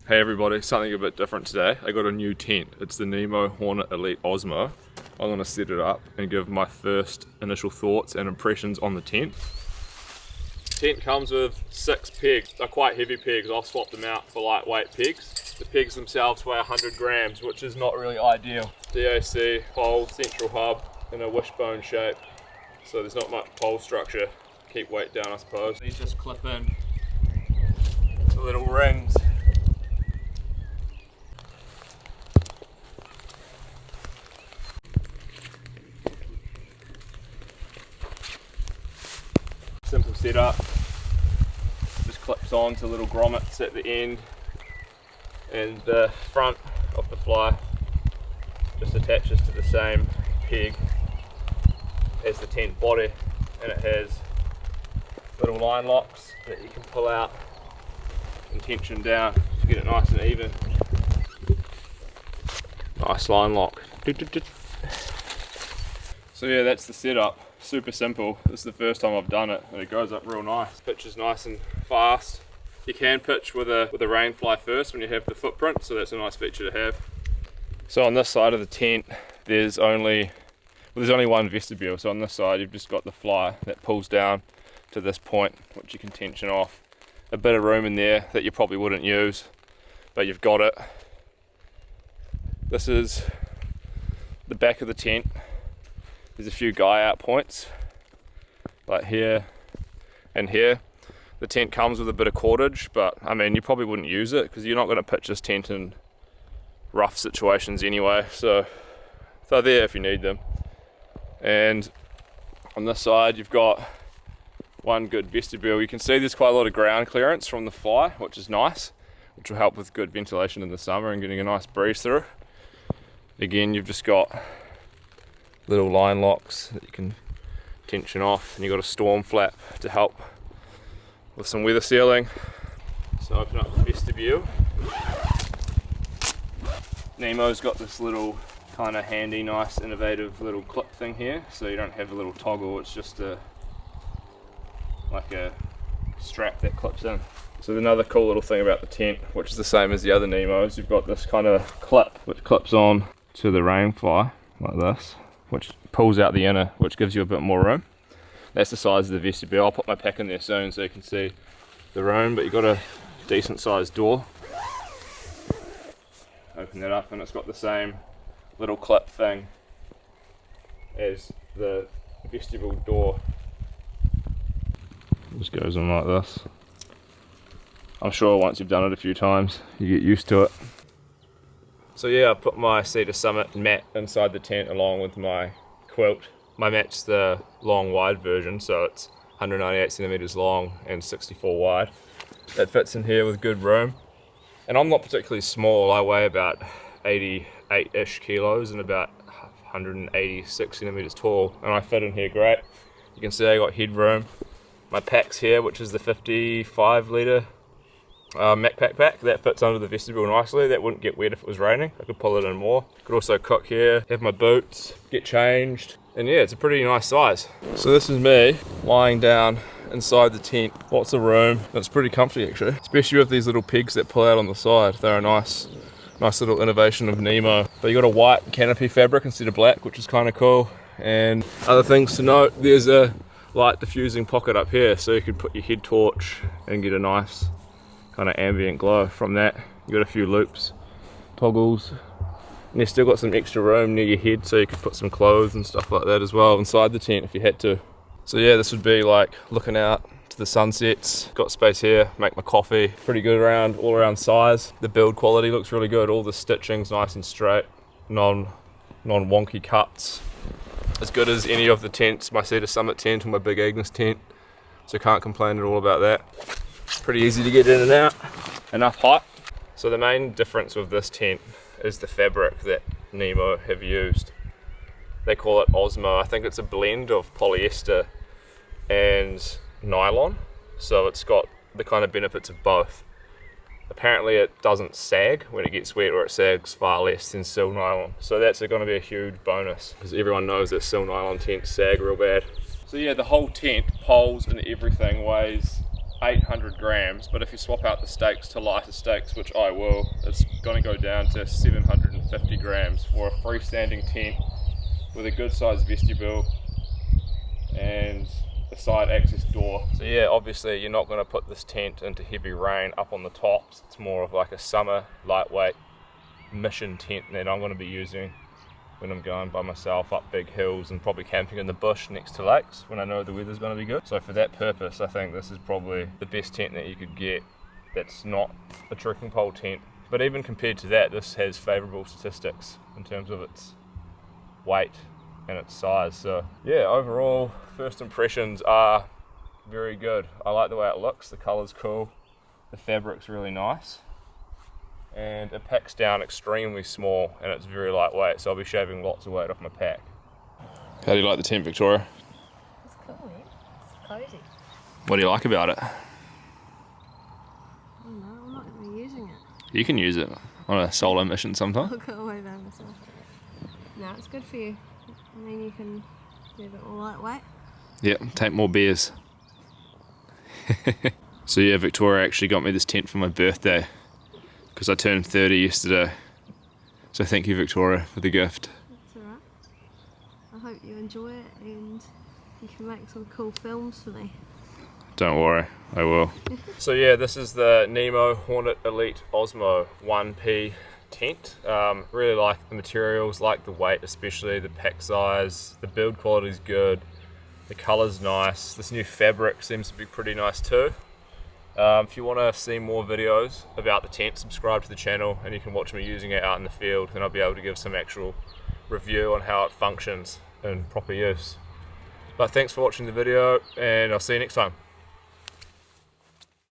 Hey everybody, something a bit different today. I got a new tent. It's the Nemo Hornet Elite OSMO. I'm going to set it up and give my first initial thoughts and impressions on the tent. The tent comes with 6 pegs. They're quite heavy pegs. I've swapped them out for lightweight pegs. The pegs themselves weigh 100 grams, which is not really ideal. DAC, pole, central hub in a wishbone shape. So there's not much pole structure. Keep weight down, I suppose. These just clip in to little rings. Simple setup, just clips on to little grommets at the end, and the front of the fly just attaches to the same peg as the tent body, and it has little line locks that you can pull out and tension down to get it nice and even. Nice line lock. So yeah, that's the setup. Super simple. This is the first time I've done it, and it goes up real nice. Pitches nice and fast. You can pitch with a rain fly first when you have the footprint, so that's a nice feature to have. So on this side of the tent, there's only one vestibule. So on this side, you've just got the fly that pulls down to this point, which you can tension off. A bit of room in there that you probably wouldn't use, but you've got it. This is the back of the tent. There's a few guy out points, like here and here. The tent comes with a bit of cordage, but I mean, you probably wouldn't use it because you're not going to pitch this tent in rough situations anyway, so they're there if you need them. And on this side, you've got one good vestibule. You can see there's quite a lot of ground clearance from the fly, which is nice, which will help with good ventilation in the summer and getting a nice breeze through. Again, you've just got little line locks that you can tension off, and you've got a storm flap to help with some weather sealing. So open up the vestibule. Nemo's got this little kind of handy, nice, innovative little clip thing here, so you don't have a little toggle, it's just like a strap that clips in. So another cool little thing about the tent, which is the same as the other Nemos, you've got this kind of clip which clips on to the rain fly like this, which pulls out the inner, which gives you a bit more room. That's the size of the vestibule. I'll put my pack in there soon so you can see the room, but you've got a decent sized door. Open that up and it's got the same little clip thing as the vestibule door. It just goes on like this. I'm sure once you've done it a few times, you get used to it. So yeah, I put my Cedar Summit mat inside the tent along with my quilt. My mat's the long wide version, so it's 198 centimeters long and 64 wide. That fits in here with good room. And I'm not particularly small. I weigh about 88-ish kilos and about 186 centimeters tall, and I fit in here great. You can see I got headroom. My pack's here, which is the 55 litre Mac pack that fits under the vestibule nicely. That wouldn't get wet if it was raining. I could pull it in more. Could also cook here, have my boots, get changed, and yeah, it's a pretty nice size. So this is me lying down inside the tent. Lots of room. It's pretty comfy actually, especially with these little pegs that pull out on the side. They're a nice little innovation of Nemo. But you got a white canopy fabric instead of black, which is kind of cool. And other things to note, there's a light diffusing pocket up here, so you could put your head torch and get a nice kind of ambient glow from that. You got a few loops, toggles, and you've still got some extra room near your head, so you could put some clothes and stuff like that as well inside the tent if you had to. So yeah, this would be like looking out to the sunsets. Got space here, make my coffee. Pretty good all around size. The build quality looks really good. All the stitching's nice and straight, non-wonky cuts. As good as any of the tents, my Cedar Summit tent or my Big Agnes tent, so can't complain at all about that. Pretty easy to get in and out, enough height. So the main difference with this tent is the fabric that Nemo have used. They call it Osmo. I think it's a blend of polyester and nylon, so it's got the kind of benefits of both. Apparently it doesn't sag when it gets wet, or it sags far less than sil nylon, so that's going to be a huge bonus because everyone knows that sil nylon tents sag real bad. So yeah, the whole tent, poles and everything, weighs 800 grams, but if you swap out the stakes to lighter stakes, which I will, it's going to go down to 750 grams for a freestanding tent with a good sized vestibule and a side access door. So yeah, obviously you're not going to put this tent into heavy rain up on the tops. It's more of like a summer lightweight mission tent that I'm going to be using when I'm going by myself up big hills and probably camping in the bush next to lakes when I know the weather's going to be good. So for that purpose, I think this is probably the best tent that you could get that's not a trekking pole tent. But even compared to that, this has favourable statistics in terms of its weight and its size. So yeah, overall first impressions are very good. I like the way it looks, the colour's cool, the fabric's really nice, and it packs down extremely small and it's very lightweight, so I'll be shaving lots of weight off my pack. How do you like the tent, Victoria? It's cool, man. It's cozy. What do you like about it? I don't know, I'm not going to be using it. You can use it on a solo mission sometime. I'll go away by myself. No, it's good for you. I mean, you can do a bit more lightweight. Yep, take more beers. So yeah, Victoria actually got me this tent for my birthday because I turned 30 yesterday. So thank you, Victoria, for the gift. That's alright. I hope you enjoy it and you can make some cool films for me. Don't worry, I will. So yeah, this is the Nemo Hornet Elite OSMO 1P tent. Really like the materials, like the weight especially, the pack size, the build quality is good, the colour's nice, this new fabric seems to be pretty nice too. If you want to see more videos about the tent, subscribe to the channel and you can watch me using it out in the field and I'll be able to give some actual review on how it functions in proper use. But thanks for watching the video and I'll see you next time.